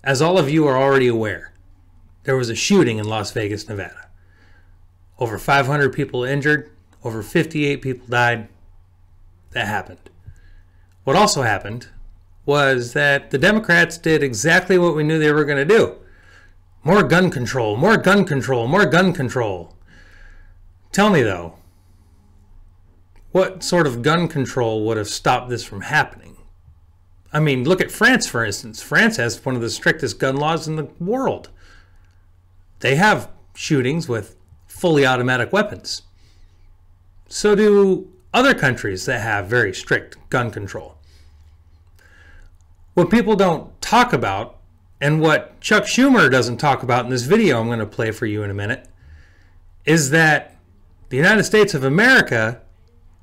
As all of you are already aware, there was a shooting in Las Vegas, Nevada. Over 500 people injured, over 58 people died. That happened. What also happened was that the Democrats did exactly what we knew they were going to do. More gun control, more gun control, more gun control. Tell me though, what sort of gun control would have stopped this from happening? I mean, look at France, for instance. France has one of the strictest gun laws in the world. They have shootings with fully automatic weapons. So do other countries that have very strict gun control. What people don't talk about, and what Chuck Schumer doesn't talk about in this video I'm going to play for you in a minute, is that the United States of America,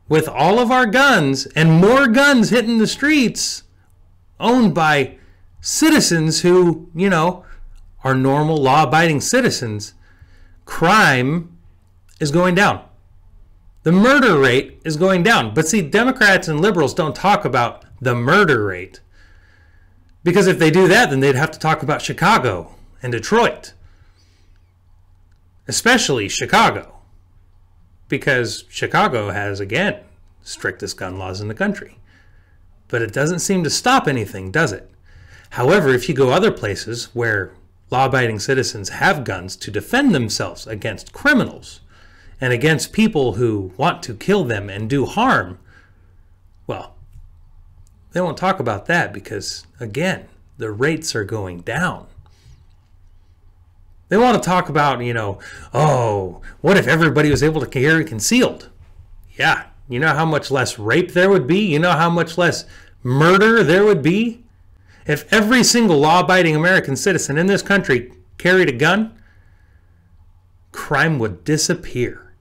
with all of our guns and more guns hitting the streets, owned by citizens who, you know, are normal law-abiding citizens, crime is going down. The murder rate is going down. But see, Democrats and liberals don't talk about the murder rate. Because if they do that, then they'd have to talk about Chicago and Detroit. Especially Chicago. Because Chicago has, again, strictest gun laws in the country. But it doesn't seem to stop anything, does it? However, if you go other places where law-abiding citizens have guns to defend themselves against criminals and against people who want to kill them and do harm, well, they won't talk about that because, again, the rates are going down. They want to talk about, you know, oh, what if everybody was able to carry concealed? Yeah, you know how much less rape there would be? You know how much less murder there would be? If every single law-abiding American citizen in this country carried a gun, crime would disappear.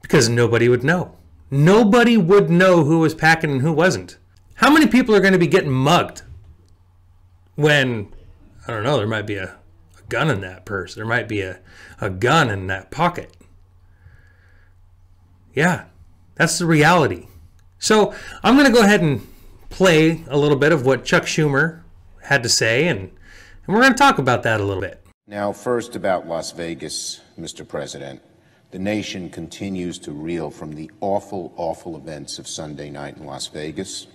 Because nobody would know. Nobody would know who was packing and who wasn't. How many people are going to be getting mugged when, I don't know, there might be a gun in that purse. There might be a gun in that pocket. Yeah, that's the reality. So I'm going to go ahead and play a little bit of what Chuck Schumer had to say, and we're going to talk about that a little bit. Now, first about Las Vegas, Mr. President. The nation continues to reel from the awful, awful events of Sunday night in Las Vegas.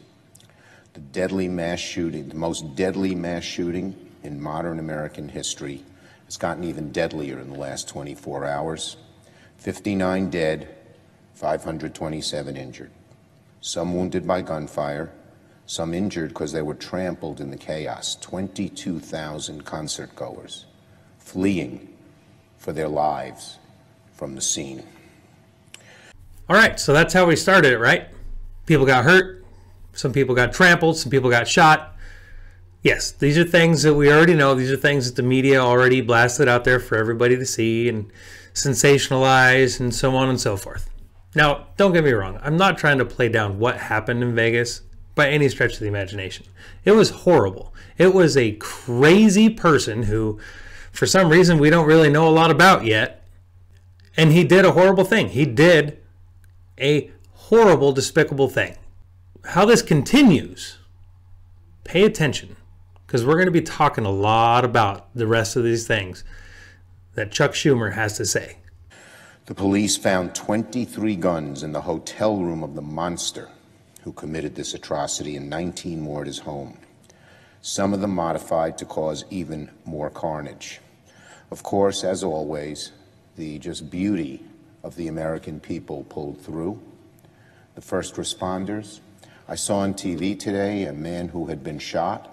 The deadly mass shooting, the most deadly mass shooting in modern American history, has gotten even deadlier in the last 24 hours. 59 dead, 527 injured. Some wounded by gunfire, some injured because they were trampled in the chaos. 22,000 concert goers fleeing for their lives from the scene. All right, so that's how we started it, right? People got hurt, some people got trampled, some people got shot. Yes, these are things that we already know. These are things that the media already blasted out there for everybody to see and sensationalize and so on and so forth. Now, don't get me wrong. I'm not trying to play down what happened in Vegas by any stretch of the imagination. It was horrible. It was a crazy person who, for some reason, we don't really know a lot about yet. And he did a horrible thing. He did a horrible, despicable thing. How this continues, pay attention, because we're going to be talking a lot about the rest of these things that Chuck Schumer has to say. The police found 23 guns in the hotel room of the monster who committed this atrocity and 19 more at his home. Some of them modified to cause even more carnage. Of course, as always, the just beauty of the American people pulled through. The first responders. I saw on TV today a man who had been shot.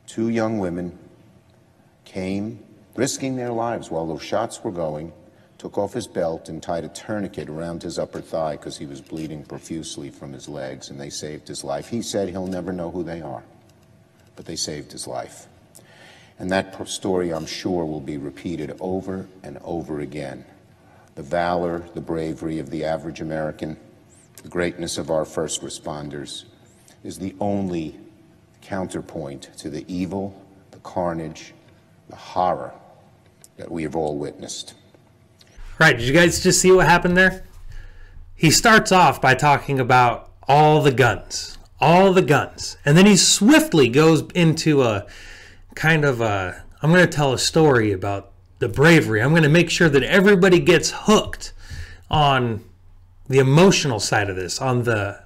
2 young women came, risking their lives while those shots were going, took off his belt and tied a tourniquet around his upper thigh because he was bleeding profusely from his legs, and they saved his life. He said he'll never know who they are, but they saved his life. And that story, I'm sure, will be repeated over and over again. The valor, the bravery of the average American, the greatness of our first responders is the only counterpoint to the evil, the carnage, the horror that we have all witnessed. Right, did you guys just see what happened there? He starts off by talking about all the guns, all the guns. And then he swiftly goes into a kind of a, I'm going to tell a story about the bravery. I'm going to make sure that everybody gets hooked on the emotional side of this, on the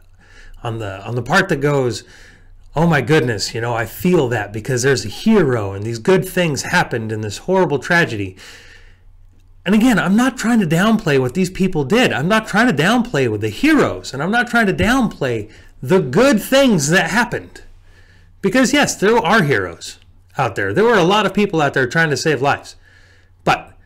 part that goes, oh my goodness, I feel that because there's a hero and these good things happened in this horrible tragedy. And again, I'm not trying to downplay what these people did. I'm not trying to downplay with the heroes, and I'm not trying to downplay the good things that happened. Because yes, there are heroes out there. There were a lot of people out there trying to save lives. But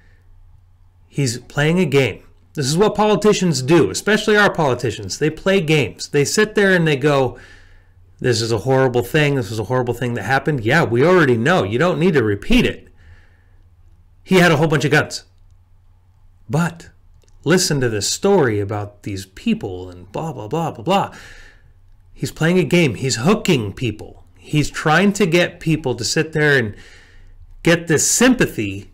he's playing a game. This is what politicians do, especially our politicians. They play games. They sit there and they go, this is a horrible thing. This was a horrible thing that happened. Yeah, we already know. You don't need to repeat it. He had a whole bunch of guns. But listen to this story about these people and blah, blah, blah, blah, blah. He's playing a game. He's hooking people. He's trying to get people to sit there and get this sympathy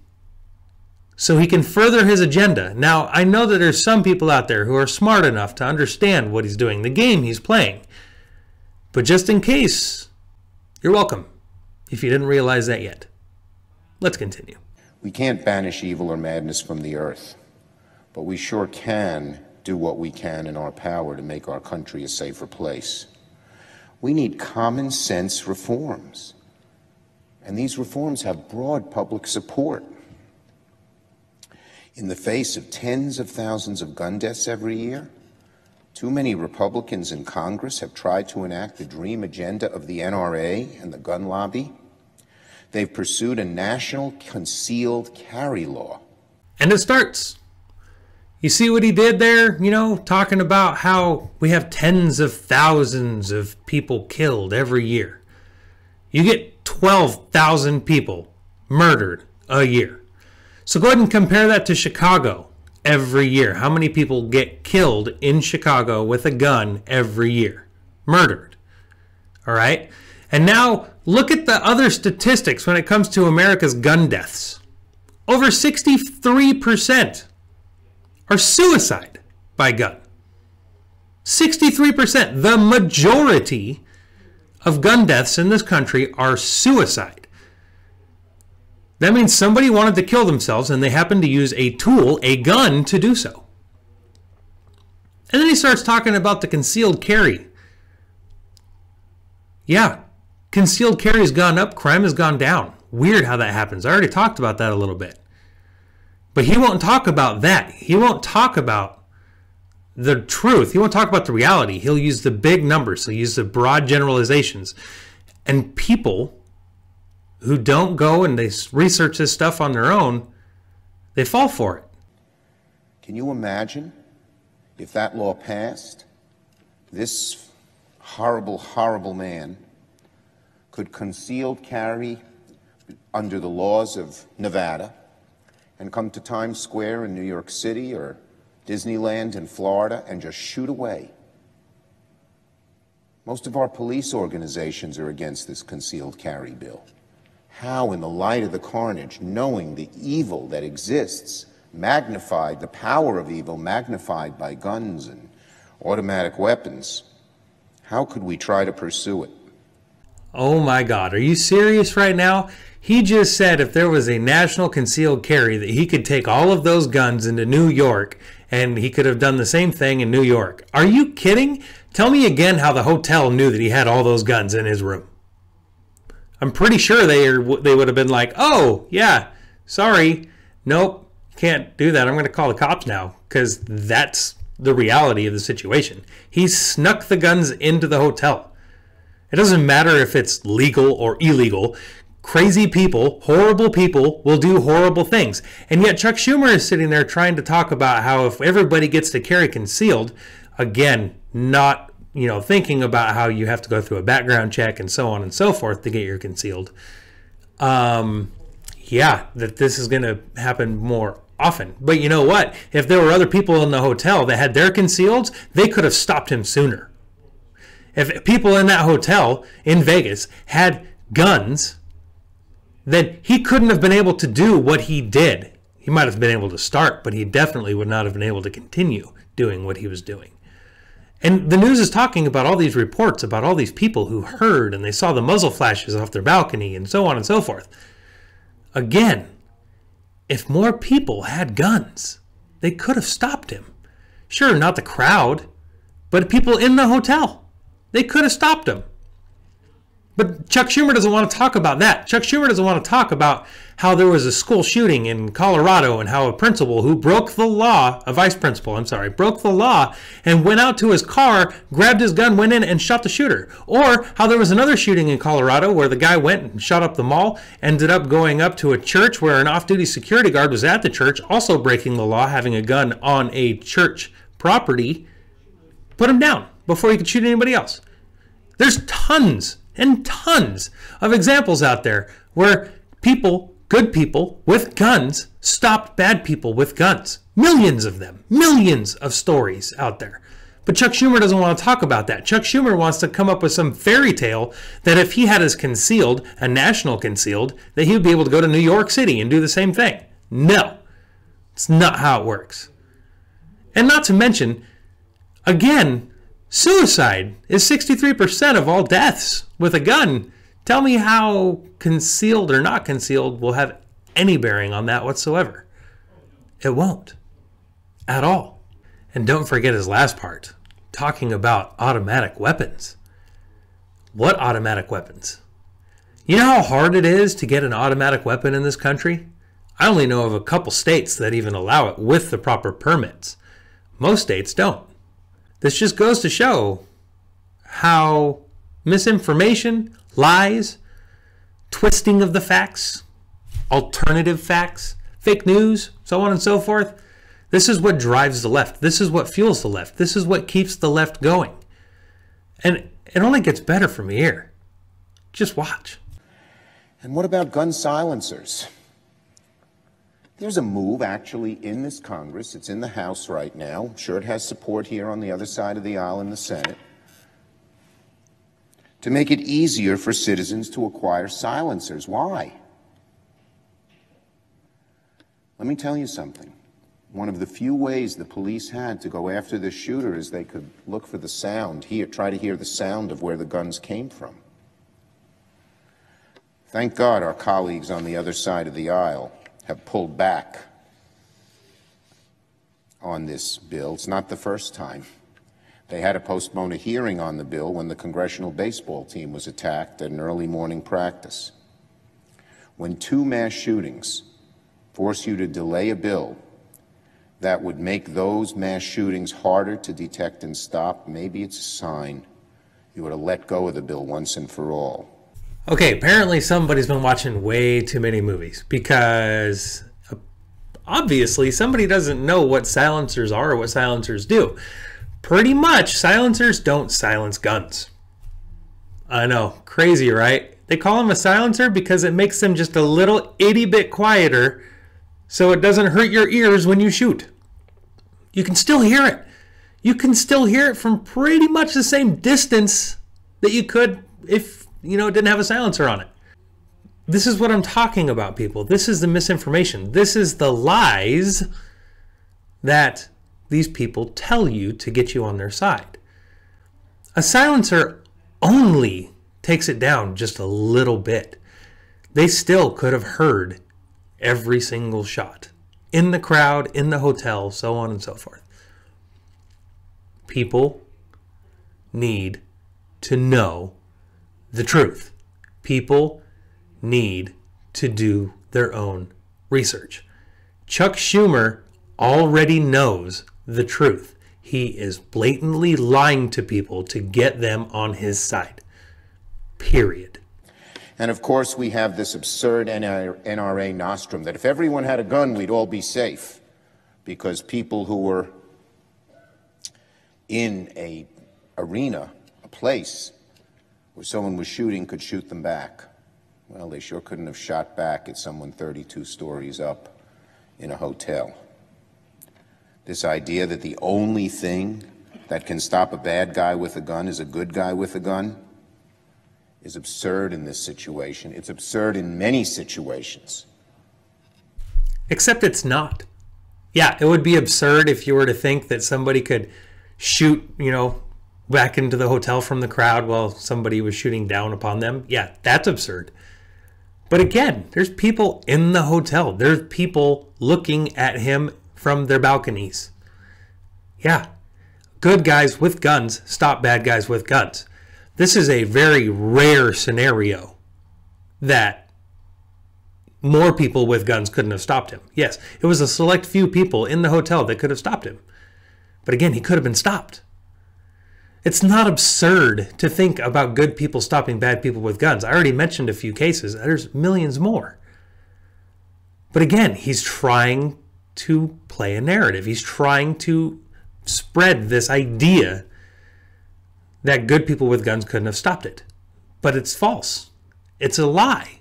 so he can further his agenda. Now, I know that there's some people out there who are smart enough to understand what he's doing, the game he's playing. But just in case, you're welcome, if you didn't realize that yet. Let's continue. We can't banish evil or madness from the earth, but we sure can do what we can in our power to make our country a safer place. We need common sense reforms, and these reforms have broad public support. In the face of tens of thousands of gun deaths every year, too many Republicans in Congress have tried to enact the dream agenda of the NRA and the gun lobby. They've pursued a national concealed carry law. And it starts. You see what he did there? Talking about how we have tens of thousands of people killed every year. You get 12,000 people murdered a year. So go ahead and compare that to Chicago every year. How many people get killed in Chicago with a gun every year? Murdered. All right? And now look at the other statistics when it comes to America's gun deaths. Over 63% are suicide by gun. 63%. The majority of gun deaths in this country are suicide. That means somebody wanted to kill themselves and they happened to use a tool, a gun, to do so. And then he starts talking about the concealed carry. Yeah, concealed carry has gone up, crime has gone down. Weird how that happens. I already talked about that a little bit. But he won't talk about that. He won't talk about the truth. He won't talk about the reality. He'll use the big numbers. He'll use the broad generalizations. And people who don't go and they research this stuff on their own, they fall for it. Can you imagine if that law passed? This horrible, horrible man could concealed carry under the laws of Nevada and come to Times Square in New York City or Disneyland in Florida and just shoot away. Most of our police organizations are against this concealed carry bill. How, in the light of the carnage, knowing the evil that exists, magnified, the power of evil magnified by guns and automatic weapons, how could we try to pursue it? Oh my God, are you serious right now? He just said if there was a national concealed carry that he could take all of those guns into New York and he could have done the same thing in New York. Are you kidding? Tell me again how the hotel knew that he had all those guns in his room. I'm pretty sure they would have been like, oh, yeah, sorry. Nope, can't do that. I'm going to call the cops now because that's the reality of the situation. He snuck the guns into the hotel. It doesn't matter if it's legal or illegal. Crazy people, horrible people will do horrible things. And yet Chuck Schumer is sitting there trying to talk about how if everybody gets to carry concealed, again, not thinking about how you have to go through a background check and so on and so forth to get your concealed. Yeah, that this is going to happen more often. But you know what? If there were other people in the hotel that had their concealed, they could have stopped him sooner. If people in that hotel in Vegas had guns, then he couldn't have been able to do what he did. He might have been able to start, but he definitely would not have been able to continue doing what he was doing. And the news is talking about all these reports about all these people who heard and they saw the muzzle flashes off their balcony and so on and so forth. Again, if more people had guns, they could have stopped him. Sure, not the crowd, but people in the hotel. They could have stopped him. But Chuck Schumer doesn't want to talk about that. Chuck Schumer doesn't want to talk about how there was a school shooting in Colorado and how a principal who broke the law, a vice principal, broke the law and went out to his car, grabbed his gun, went in and shot the shooter. Or how there was another shooting in Colorado where the guy went and shot up the mall, ended up going up to a church where an off-duty security guard was at the church, also breaking the law, having a gun on a church property, put him down before he could shoot anybody else. There's tons and tons of examples out there where people, good people with guns, stopped bad people with guns. Millions of them, millions of stories out there. But Chuck Schumer doesn't want to talk about that. Chuck Schumer wants to come up with some fairy tale that if he had his concealed, a national concealed, that he would be able to go to New York City and do the same thing. No, it's not how it works. And not to mention, again, suicide is 63% of all deaths with a gun. Tell me how concealed or not concealed will have any bearing on that whatsoever. It won't. At all. And don't forget his last part, talking about automatic weapons. What automatic weapons? You know how hard it is to get an automatic weapon in this country? I only know of a couple states that even allow it with the proper permits. Most states don't. This just goes to show how misinformation, lies, twisting of the facts, alternative facts, fake news, so on and so forth, this is what drives the left. This is what fuels the left. This is what keeps the left going. And it only gets better from here. Just watch. And what about gun silencers? There's a move actually in this Congress. It's in the House right now. I'm sure it has support here on the other side of the aisle in the Senate, to make it easier for citizens to acquire silencers. Why? Let me tell you something. One of the few ways the police had to go after the shooter is they could look for the sound, try to hear the sound of where the guns came from. Thank God our colleagues on the other side of the aisle have pulled back on this bill. It's not the first time. They had to postpone a hearing on the bill when the congressional baseball team was attacked at an early morning practice. When two mass shootings force you to delay a bill that would make those mass shootings harder to detect and stop, maybe it's a sign you ought to let go of the bill once and for all. Okay, apparently somebody's been watching way too many movies because obviously somebody doesn't know what silencers are or what silencers do. Pretty much, silencers don't silence guns. I know, crazy, right? They call them a silencer because it makes them just a little itty bit quieter so it doesn't hurt your ears when you shoot. You can still hear it. You can still hear it from pretty much the same distance that you could if it didn't have a silencer on it. This is what I'm talking about, people. This is the misinformation. This is the lies that these people tell you to get you on their side. A silencer only takes it down just a little bit. They still could have heard every single shot in the crowd, in the hotel, so on and so forth. People need to know the truth. People need to do their own research. Chuck Schumer already knows the truth. He is blatantly lying to people to get them on his side. Period. And of course, we have this absurd NRA nostrum that if everyone had a gun, we'd all be safe, because people who were in a arena, a place where someone was shooting, could shoot them back. Well, they sure couldn't have shot back at someone 32 stories up in a hotel. This idea that the only thing that can stop a bad guy with a gun is a good guy with a gun is absurd in this situation. It's absurd in many situations. Except it's not. Yeah, it would be absurd if you were to think that somebody could shoot, back into the hotel from the crowd while somebody was shooting down upon them. Yeah, that's absurd. But again, there's people in the hotel. There's people looking at him from their balconies. Yeah, good guys with guns stop bad guys with guns. This is a very rare scenario that more people with guns couldn't have stopped him. Yes, it was a select few people in the hotel that could have stopped him. But again, he could have been stopped. It's not absurd to think about good people stopping bad people with guns. I already mentioned a few cases. There's millions more. But again, he's trying to play a narrative. He's trying to spread this idea that good people with guns couldn't have stopped it. But it's false. It's a lie.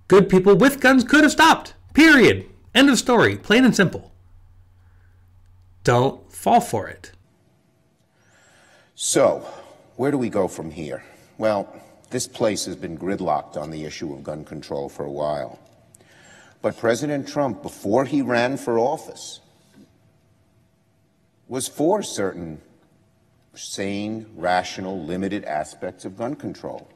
Good people with guns could have stopped. Period. End of story. Plain and simple. Don't fall for it. So, where do we go from here? Well, this place has been gridlocked on the issue of gun control for a while. But President Trump, before he ran for office, was for certain sane, rational, limited aspects of gun control.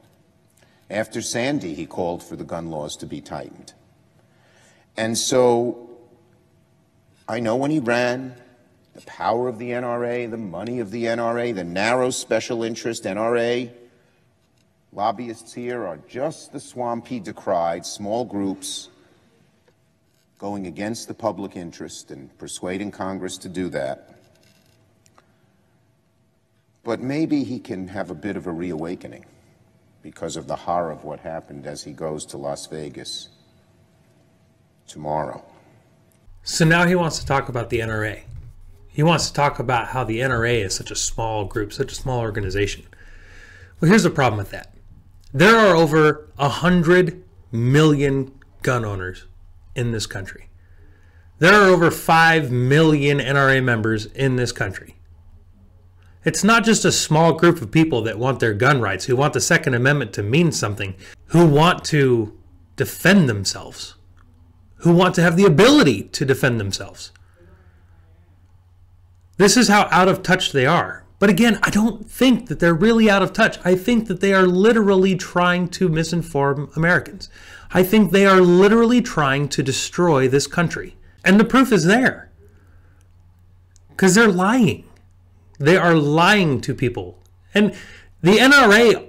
After Sandy, he called for the gun laws to be tightened. And so, I know when he ran, the power of the NRA, the money of the NRA, the narrow special interest NRA lobbyists here are just the swamp he decried, small groups going against the public interest and persuading Congress to do that. But maybe he can have a bit of a reawakening because of the horror of what happened as he goes to Las Vegas tomorrow. So now he wants to talk about the NRA. He wants to talk about how the NRA is such a small group, such a small organization. Well, here's the problem with that. There are over 100 million gun owners in this country. There are over 5 million NRA members in this country. It's not just a small group of people that want their gun rights, who want the Second Amendment to mean something, who want to defend themselves, who want to have the ability to defend themselves. This is how out of touch they are. But again, I don't think that they're really out of touch. I think that they are literally trying to misinform Americans. I think they are literally trying to destroy this country. And the proof is there. Because they're lying. They are lying to people. And the NRA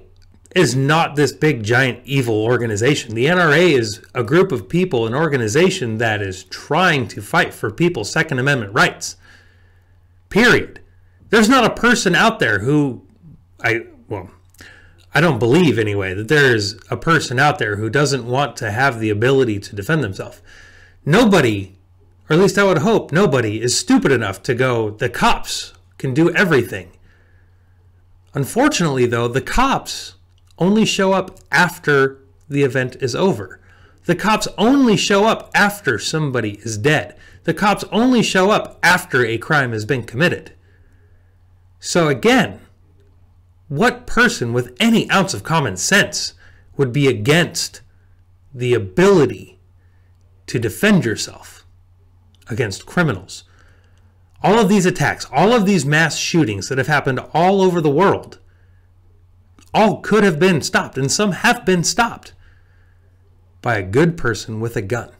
is not this big, giant, evil organization. The NRA is a group of people, an organization that is trying to fight for people's Second Amendment rights. Period. There's not a person out there who, I don't believe anyway, that there is a person out there who doesn't want to have the ability to defend themselves. Nobody, or at least I would hope nobody, is stupid enough to go, the cops can do everything. Unfortunately, though, the cops only show up after the event is over. The cops only show up after somebody is dead. The cops only show up after a crime has been committed. So again, what person with any ounce of common sense would be against the ability to defend yourself against criminals? All of these attacks, all of these mass shootings that have happened all over the world, all could have been stopped, and some have been stopped by a good person with a gun.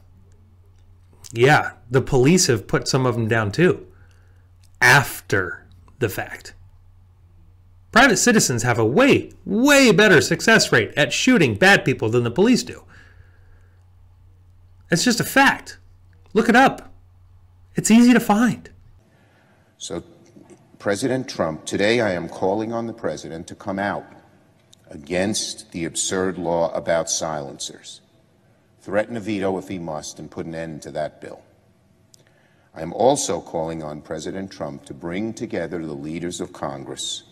Yeah, the police have put some of them down too, after the fact. Private citizens have a way, way better success rate at shooting bad people than the police do. It's just a fact. Look it up. It's easy to find. So, President Trump, today I am calling on the President to come out against the absurd law about silencers. Threaten a veto if he must and put an end to that bill. I am also calling on President Trump to bring together the leaders of Congress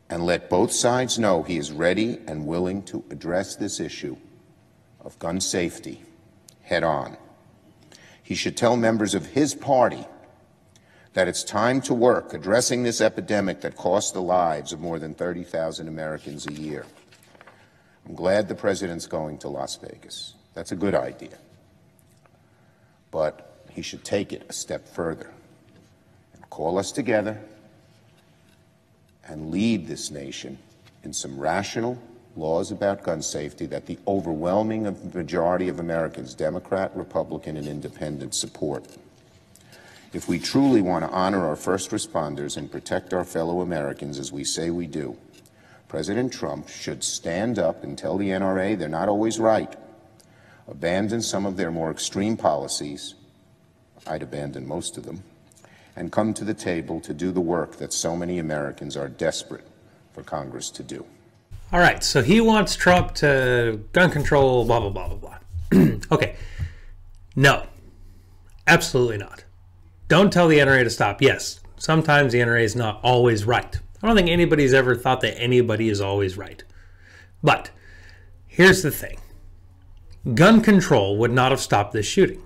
and let both sides know he is ready and willing to address this issue of gun safety head on. He should tell members of his party that it's time to work addressing this epidemic that costs the lives of more than 30,000 Americans a year. I'm glad the President's going to Las Vegas. That's a good idea. But he should take it a step further and call us together and lead this nation in some rational laws about gun safety that the overwhelming majority of Americans, Democrat, Republican, and Independent, support. If we truly want to honor our first responders and protect our fellow Americans as we say we do, President Trump should stand up and tell the NRA they're not always right, abandon some of their more extreme policies, I'd abandon most of them, and come to the table to do the work that so many Americans are desperate for Congress to do. All right, so he wants Trump to gun control, blah, blah, blah, blah, blah. Okay, no, absolutely not. Don't tell the NRA to stop. Yes, sometimes the NRA is not always right. I don't think anybody's ever thought that anybody is always right. But here's the thing. Gun control would not have stopped this shooting.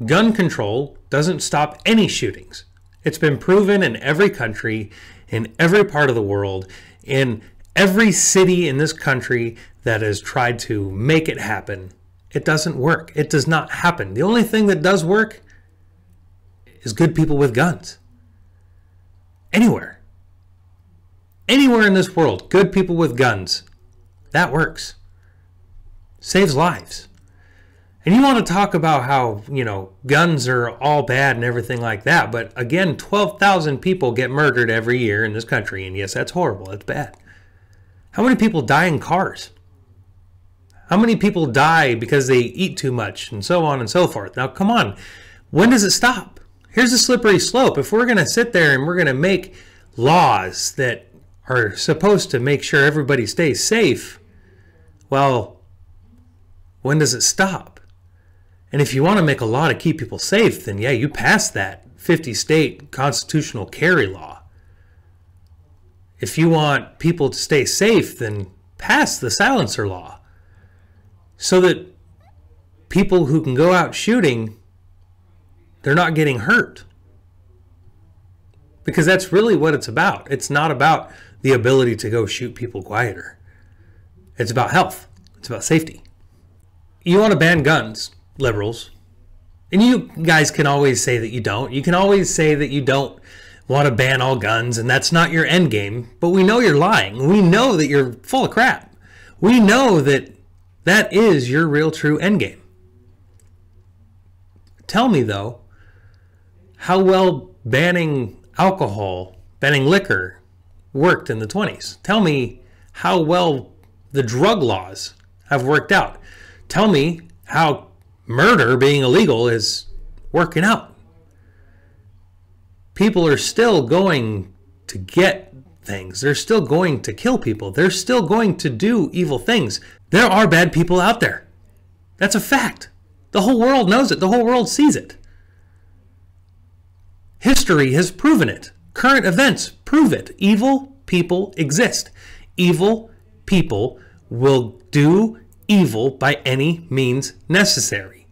Gun control doesn't stop any shootings. It's been proven in every country, in every part of the world, in every city in this country that has tried to make it happen. It doesn't work. It does not happen. The only thing that does work is good people with guns. Anywhere. Anywhere in this world, good people with guns. That works. Saves lives. And you want to talk about how, guns are all bad and everything like that. But again, 12,000 people get murdered every year in this country. And yes, that's horrible. That's bad. How many people die in cars? How many people die because they eat too much and so on and so forth? Now, come on. When does it stop? Here's a slippery slope. If we're going to sit there and we're going to make laws that are supposed to make sure everybody stays safe, well, when does it stop? And if you want to make a law to keep people safe, then yeah, you pass that 50-state constitutional carry law. If you want people to stay safe, then pass the silencer law so that people who can go out shooting, they're not getting hurt. Because that's really what it's about. It's not about the ability to go shoot people quieter. It's about health. It's about safety. You want to ban guns, liberals, and you guys can always say that you don't. You can always say that you don't want to ban all guns, and that's not your end game, but we know you're lying. We know that you're full of crap. We know that that is your real true end game. Tell me, though, how well banning alcohol, banning liquor worked in the 20s. Tell me how well the drug laws have worked out. Tell me how murder being illegal is working out. People are still going to get things. They're still going to kill people. They're still going to do evil things. There are bad people out there. That's a fact. The whole world knows it. The whole world sees it. History has proven it. Current events prove it. Evil people exist. Evil people will do evil by any means necessary.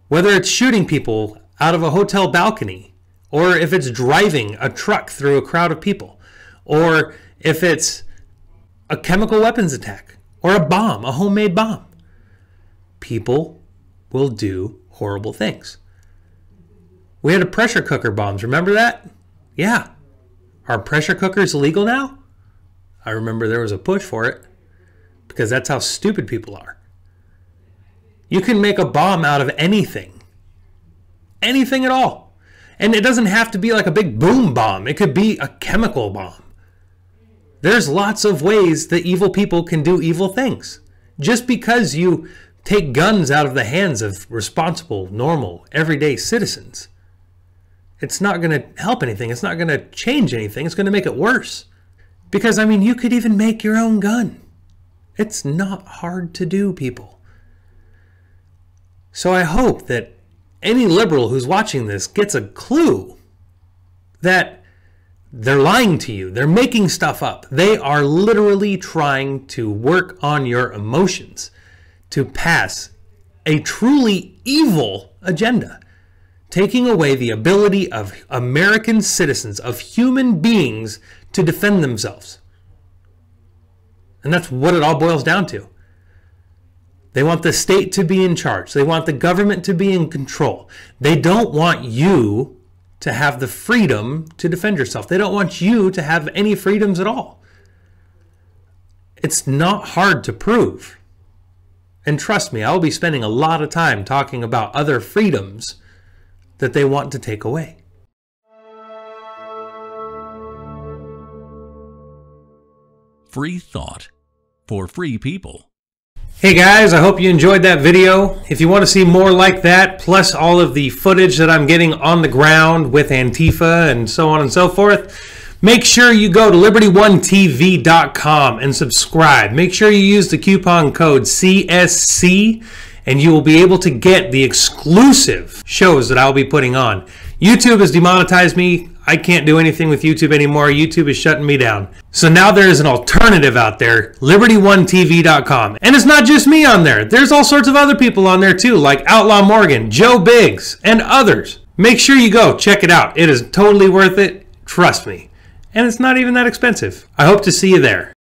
Whether it's shooting people out of a hotel balcony, or if it's driving a truck through a crowd of people, or if it's a chemical weapons attack, or a bomb, a homemade bomb. People will do horrible things. We had a pressure cooker bombs. Remember that? Yeah. Are pressure cookers illegal now? I remember there was a push for it because that's how stupid people are. You can make a bomb out of anything. Anything at all. And it doesn't have to be like a big boom bomb. It could be a chemical bomb. There's lots of ways that evil people can do evil things. Just because you take guns out of the hands of responsible, normal, everyday citizens, it's not going to help anything. It's not going to change anything. It's going to make it worse. Because, you could even make your own gun. It's not hard to do, people. So I hope that any liberal who's watching this gets a clue that they're lying to you. They're making stuff up. They are literally trying to work on your emotions to pass a truly evil agenda, taking away the ability of American citizens, of human beings, to defend themselves. And that's what it all boils down to. They want the state to be in charge. They want the government to be in control. They don't want you to have the freedom to defend yourself. They don't want you to have any freedoms at all. It's not hard to prove. And trust me, I'll be spending a lot of time talking about other freedoms that they want to take away. Free thought for free people. Hey guys, I hope you enjoyed that video. If you want to see more like that, plus all of the footage that I'm getting on the ground with Antifa and so on and so forth, make sure you go to LibertyOneTV.com and subscribe. Make sure you use the coupon code CSC and you will be able to get the exclusive shows that I'll be putting on. YouTube has demonetized me. I can't do anything with YouTube anymore. YouTube is shutting me down. So now there is an alternative out there, LibertyOneTV.com. And it's not just me on there. There's all sorts of other people on there too, like Outlaw Morgan, Joe Biggs, and others. Make sure you go check it out. It is totally worth it. Trust me. And it's not even that expensive. I hope to see you there.